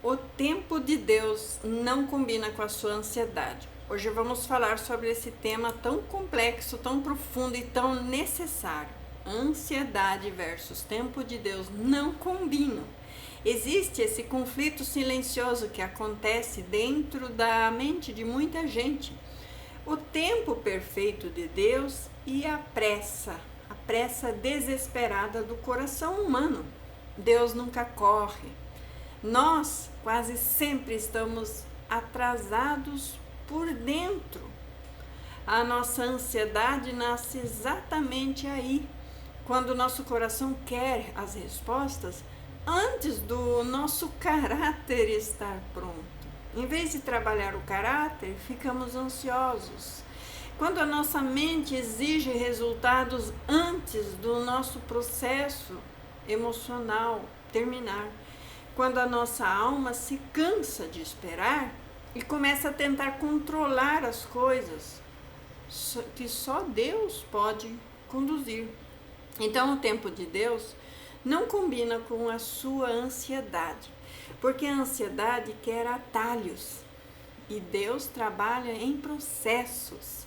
O tempo de Deus não combina com a sua ansiedade. Hoje vamos falar sobre esse tema tão complexo, tão profundo e tão necessário. Ansiedade versus tempo de Deus não combinam. Existe esse conflito silencioso que acontece dentro da mente de muita gente. O tempo perfeito de Deus e a pressa desesperada do coração humano. Deus nunca corre. Nós quase sempre estamos atrasados por dentro. A nossa ansiedade nasce exatamente aí, quando o nosso coração quer as respostas antes do nosso caráter estar pronto. Em vez de trabalhar o caráter, ficamos ansiosos. Quando a nossa mente exige resultados antes do nosso processo emocional terminar. Quando a nossa alma se cansa de esperar e começa a tentar controlar as coisas que só Deus pode conduzir. Então o tempo de Deus não combina com a sua ansiedade, porque a ansiedade quer atalhos e Deus trabalha em processos.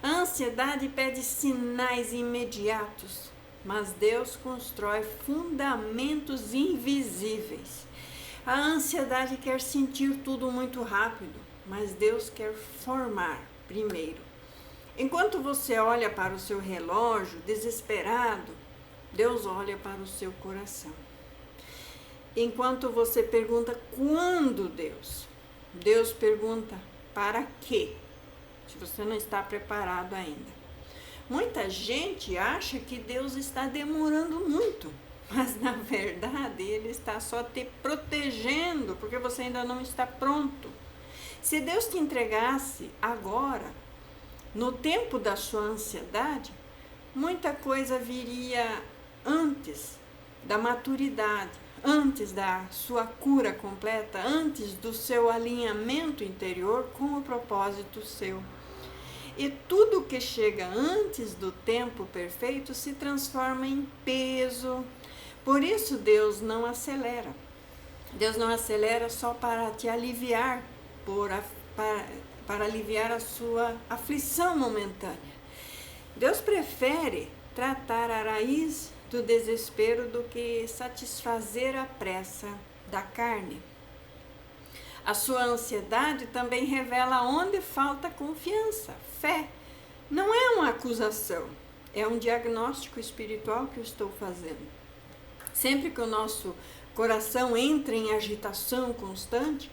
A ansiedade pede sinais imediatos, mas Deus constrói fundamentos invisíveis. A ansiedade quer sentir tudo muito rápido, mas Deus quer formar primeiro. Enquanto você olha para o seu relógio desesperado, Deus olha para o seu coração. Enquanto você pergunta quando Deus pergunta para quê, se você não está preparado ainda. Muita gente acha que Deus está demorando muito, mas na verdade Ele está só te protegendo, porque você ainda não está pronto. Se Deus te entregasse agora, no tempo da sua ansiedade, muita coisa viria antes da maturidade, antes da sua cura completa, antes do seu alinhamento interior com o propósito seu. E tudo que chega antes do tempo perfeito se transforma em peso. Por isso Deus não acelera. Deus não acelera só para te aliviar, para aliviar a sua aflição momentânea. Deus prefere tratar a raiz do desespero do que satisfazer a pressa da carne. A sua ansiedade também revela onde falta confiança, fé. Não é uma acusação, é um diagnóstico espiritual que eu estou fazendo. Sempre que o nosso coração entra em agitação constante,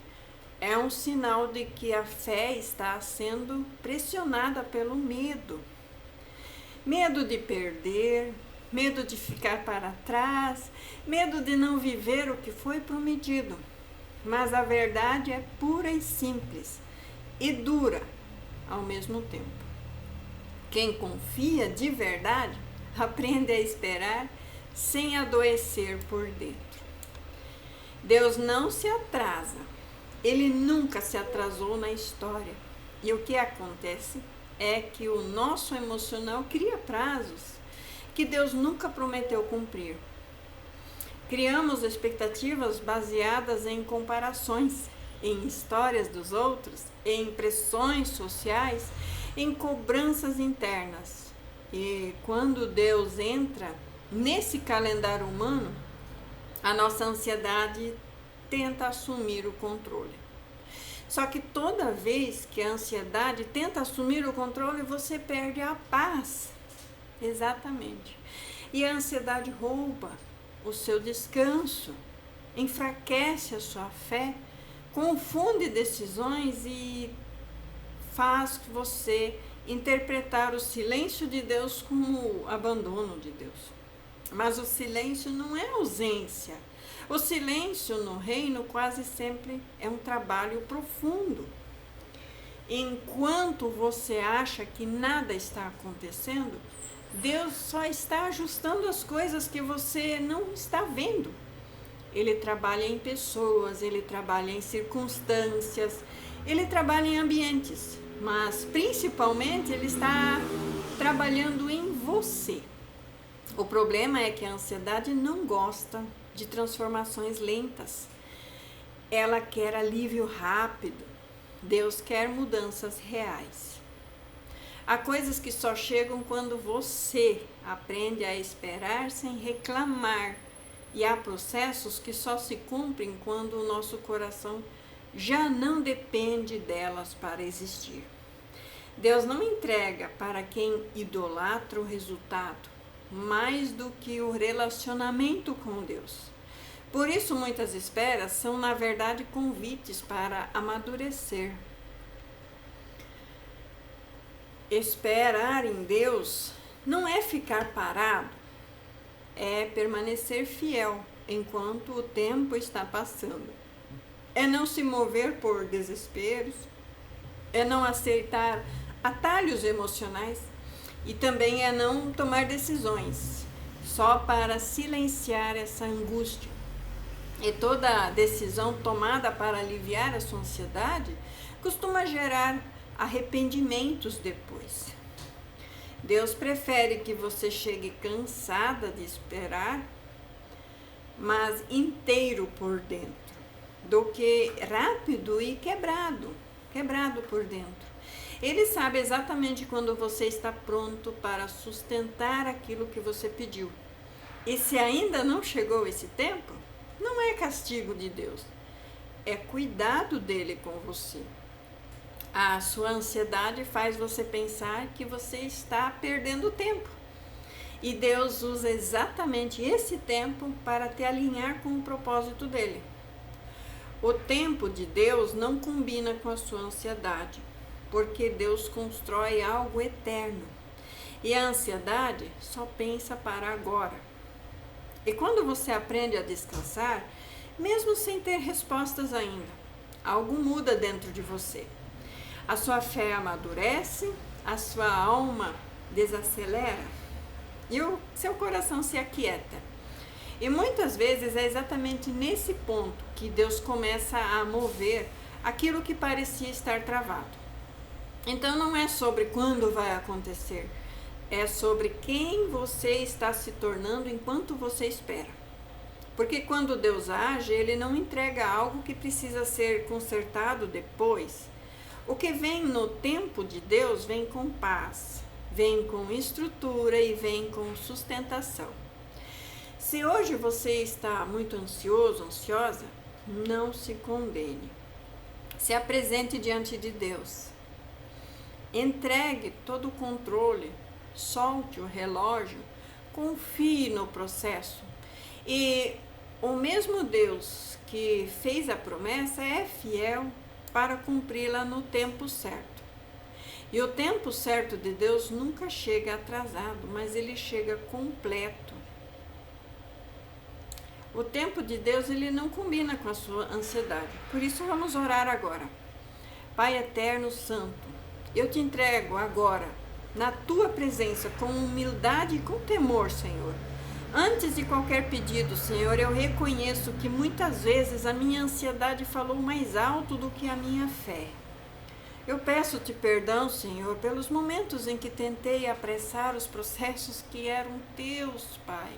é um sinal de que a fé está sendo pressionada pelo medo. Medo de perder, medo de ficar para trás, medo de não viver o que foi prometido. Mas a verdade é pura e simples e dura ao mesmo tempo. Quem confia de verdade aprende a esperar sem adoecer por dentro. Deus não se atrasa, Ele nunca se atrasou na história. E o que acontece é que o nosso emocional cria prazos que Deus nunca prometeu cumprir. Criamos expectativas baseadas em comparações, em histórias dos outros, em pressões sociais, em cobranças internas. E quando Deus entra nesse calendário humano, a nossa ansiedade tenta assumir o controle. Só que toda vez que a ansiedade tenta assumir o controle, você perde a paz. Exatamente. E a ansiedade rouba o seu descanso, enfraquece a sua fé, confunde decisões e faz você interpretar o silêncio de Deus como abandono de Deus. Mas o silêncio não é ausência. O silêncio no reino quase sempre é um trabalho profundo. Enquanto você acha que nada está acontecendo, Deus só está ajustando as coisas que você não está vendo. Ele trabalha em pessoas, ele trabalha em circunstâncias, ele trabalha em ambientes, mas principalmente ele está trabalhando em você. O problema é que a ansiedade não gosta de transformações lentas. ela quer alívio rápido. Deus quer mudanças reais. Há coisas que só chegam quando você aprende a esperar sem reclamar. E há processos que só se cumprem quando o nosso coração já não depende delas para existir. Deus não entrega para quem idolatra o resultado, mais do que o relacionamento com Deus. Por isso, muitas esperas são, na verdade, convites para amadurecer. Esperar em Deus não é ficar parado, é permanecer fiel enquanto o tempo está passando. É não se mover por desesperos, é não aceitar atalhos emocionais e também é não tomar decisões só para silenciar essa angústia. E toda decisão tomada para aliviar a sua ansiedade costuma gerar arrependimentos depois. Deus prefere que você chegue cansada de esperar, mas inteiro por dentro, do que rápido e quebrado por dentro. Ele sabe exatamente quando você está pronto para sustentar aquilo que você pediu. E se ainda não chegou esse tempo, não é castigo de Deus, é cuidado dele com você. A sua ansiedade faz você pensar que você está perdendo tempo. E Deus usa exatamente esse tempo para te alinhar com o propósito dele. O tempo de Deus não combina com a sua ansiedade, porque Deus constrói algo eterno. E a ansiedade só pensa para agora. E quando você aprende a descansar, mesmo sem ter respostas ainda, algo muda dentro de você. A sua fé amadurece, a sua alma desacelera e o seu coração se aquieta. E muitas vezes é exatamente nesse ponto que Deus começa a mover aquilo que parecia estar travado. Então não é sobre quando vai acontecer, é sobre quem você está se tornando enquanto você espera. Porque quando Deus age, Ele não entrega algo que precisa ser consertado depois. O que vem no tempo de Deus vem com paz, vem com estrutura e vem com sustentação. Se hoje você está muito ansioso, ansiosa, não se condene. Se apresente diante de Deus. Entregue todo o controle, solte o relógio, confie no processo. E o mesmo Deus que fez a promessa é fiel para cumpri-la no tempo certo. E o tempo certo de Deus nunca chega atrasado, mas ele chega completo. O tempo de Deus, ele não combina com a sua ansiedade. Por isso vamos orar agora. Pai eterno santo, eu te entrego agora na tua presença com humildade e com temor, Senhor. Antes de qualquer pedido, Senhor, eu reconheço que muitas vezes a minha ansiedade falou mais alto do que a minha fé. Eu peço-te perdão, Senhor, pelos momentos em que tentei apressar os processos que eram teus, Pai.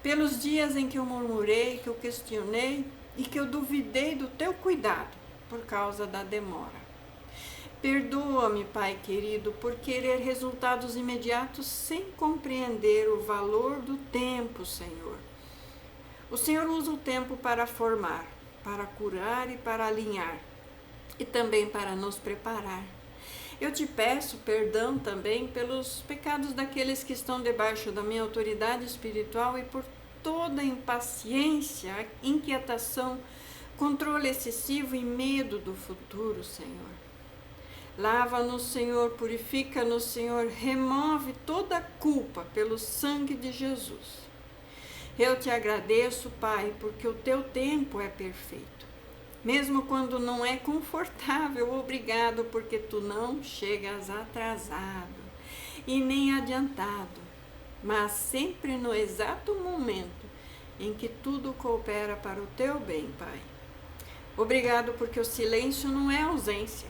Pelos dias em que eu murmurei, que eu questionei e que eu duvidei do teu cuidado por causa da demora. Perdoa-me, Pai querido, por querer resultados imediatos sem compreender o valor do tempo, Senhor. O Senhor usa o tempo para formar, para curar e para alinhar, e também para nos preparar. Eu te peço perdão também pelos pecados daqueles que estão debaixo da minha autoridade espiritual e por toda impaciência, inquietação, controle excessivo e medo do futuro, Senhor. Lava-nos, Senhor, purifica-nos, Senhor, remove toda a culpa pelo sangue de Jesus. Eu te agradeço, Pai, porque o teu tempo é perfeito. Mesmo quando não é confortável, obrigado, porque tu não chegas atrasado e nem adiantado, mas sempre no exato momento em que tudo coopera para o teu bem, Pai. Obrigado, porque o silêncio não é ausência,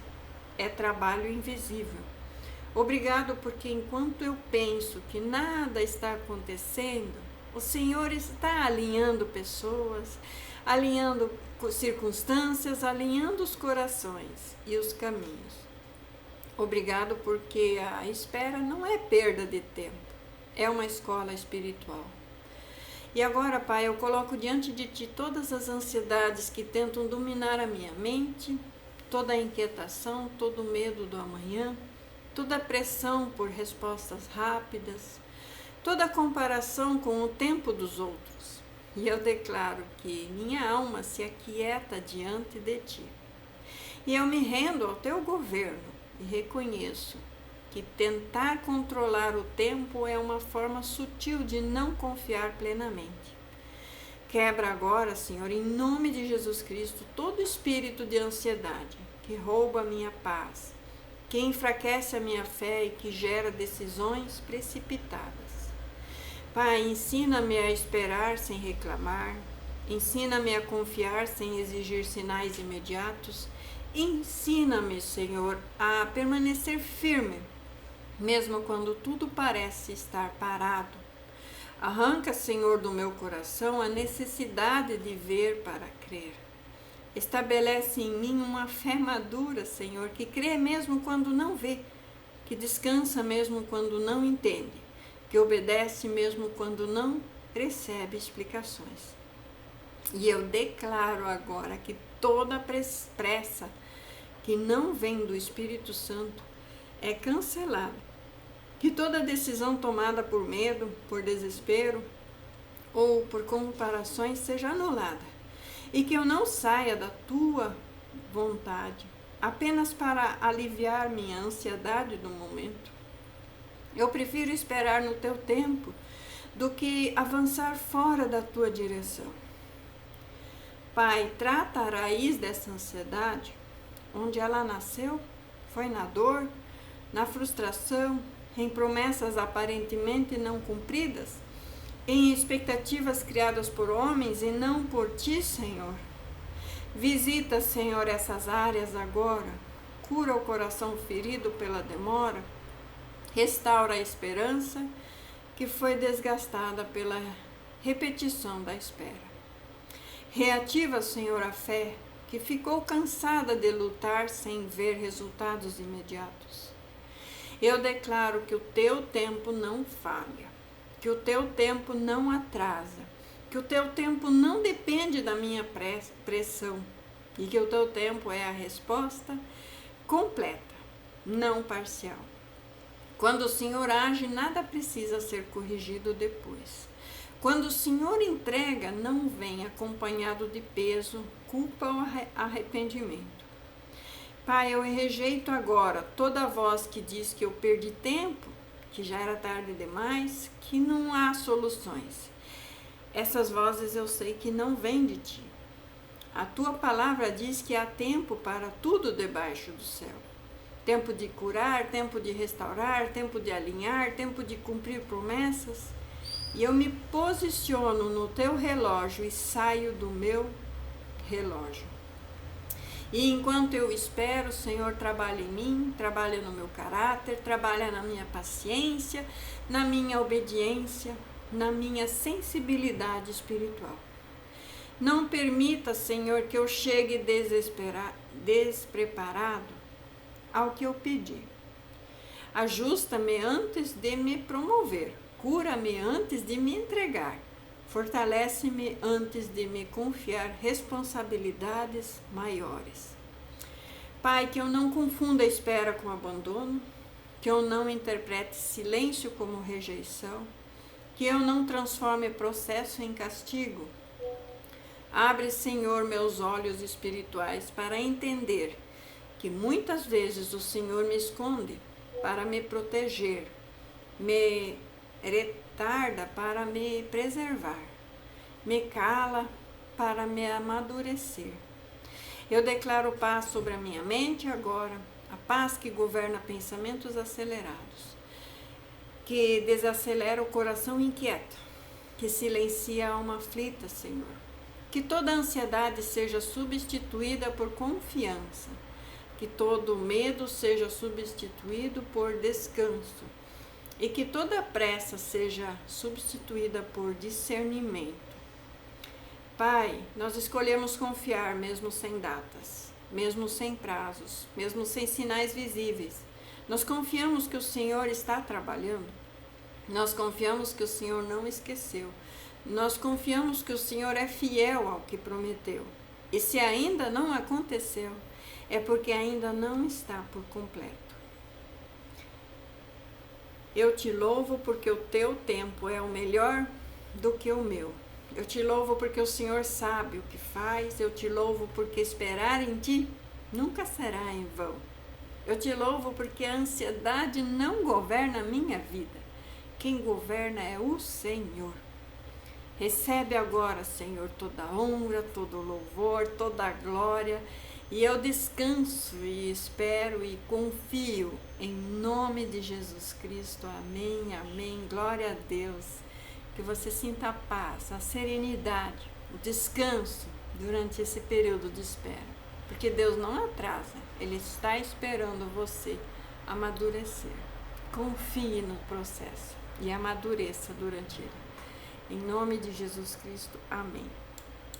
é trabalho invisível. Obrigado, porque enquanto eu penso que nada está acontecendo, o Senhor está alinhando pessoas, alinhando circunstâncias, alinhando os corações e os caminhos. Obrigado, porque a espera não é perda de tempo, é uma escola espiritual. E agora, Pai, eu coloco diante de Ti todas as ansiedades que tentam dominar a minha mente, toda a inquietação, todo o medo do amanhã, toda a pressão por respostas rápidas, toda a comparação com o tempo dos outros. E eu declaro que minha alma se aquieta diante de Ti. E eu me rendo ao Teu governo e reconheço que tentar controlar o tempo é uma forma sutil de não confiar plenamente. Quebra agora, Senhor, em nome de Jesus Cristo, todo espírito de ansiedade que rouba a minha paz, que enfraquece a minha fé e que gera decisões precipitadas. Pai, ensina-me a esperar sem reclamar, ensina-me a confiar sem exigir sinais imediatos, ensina-me, Senhor, a permanecer firme, mesmo quando tudo parece estar parado. Arranca, Senhor, do meu coração a necessidade de ver para crer. Estabelece em mim uma fé madura, Senhor, que crê mesmo quando não vê, que descansa mesmo quando não entende, que obedece mesmo quando não recebe explicações. E eu declaro agora que toda pressa que não vem do Espírito Santo é cancelada, que toda decisão tomada por medo, por desespero ou por comparações seja anulada, e que eu não saia da Tua vontade apenas para aliviar minha ansiedade do momento. Eu prefiro esperar no Teu tempo do que avançar fora da Tua direção. Pai, trata a raiz dessa ansiedade, onde ela nasceu, foi na dor, na frustração, em promessas aparentemente não cumpridas, em expectativas criadas por homens e não por Ti, Senhor. Visita, Senhor, essas áreas agora, cura o coração ferido pela demora, restaura a esperança que foi desgastada pela repetição da espera. Reativa, Senhor, a fé que ficou cansada de lutar sem ver resultados imediatos. Eu declaro que o Teu tempo não falha, que o Teu tempo não atrasa, que o Teu tempo não depende da minha pressão e que o Teu tempo é a resposta completa, não parcial. Quando o Senhor age, nada precisa ser corrigido depois. Quando o Senhor entrega, não vem acompanhado de peso, culpa ou arrependimento. Pai, eu rejeito agora toda voz que diz que eu perdi tempo, que já era tarde demais, que não há soluções. Essas vozes eu sei que não vêm de Ti. A Tua palavra diz que há tempo para tudo debaixo do céu. Tempo de curar, tempo de restaurar, tempo de alinhar, tempo de cumprir promessas. E eu me posiciono no Teu relógio e saio do meu relógio. E enquanto eu espero, o Senhor trabalha em mim, trabalha no meu caráter, trabalha na minha paciência, na minha obediência, na minha sensibilidade espiritual. Não permita, Senhor, que eu chegue despreparado ao que eu pedi. Ajusta-me antes de me promover, cura-me antes de me entregar. Fortalece-me antes de me confiar responsabilidades maiores. Pai, que eu não confunda a espera com abandono, que eu não interprete silêncio como rejeição, que eu não transforme processo em castigo. Abre, Senhor, meus olhos espirituais para entender que muitas vezes o Senhor me esconde para me proteger, me retarda para me preservar, me cala para me amadurecer. Eu declaro paz sobre a minha mente agora, a paz que governa pensamentos acelerados, que desacelera o coração inquieto, que silencia a alma aflita, Senhor. Que toda ansiedade seja substituída por confiança, que todo medo seja substituído por descanso, e que toda pressa seja substituída por discernimento. Pai, nós escolhemos confiar mesmo sem datas, mesmo sem prazos, mesmo sem sinais visíveis. Nós confiamos que o Senhor está trabalhando. Nós confiamos que o Senhor não esqueceu. Nós confiamos que o Senhor é fiel ao que prometeu. E se ainda não aconteceu, é porque ainda não está por completo. Eu te louvo porque o teu tempo é o melhor do que o meu. Eu te louvo porque o Senhor sabe o que faz. Eu te louvo porque esperar em ti nunca será em vão. Eu te louvo porque a ansiedade não governa a minha vida. Quem governa é o Senhor. Recebe agora, Senhor, toda a honra, todo o louvor, toda a glória. E eu descanso e espero e confio em nome de Jesus Cristo. Amém, amém. Glória a Deus. Que você sinta a paz, a serenidade, o descanso durante esse período de espera. Porque Deus não atrasa, Ele está esperando você amadurecer. Confie no processo e amadureça durante ele. Em nome de Jesus Cristo, amém.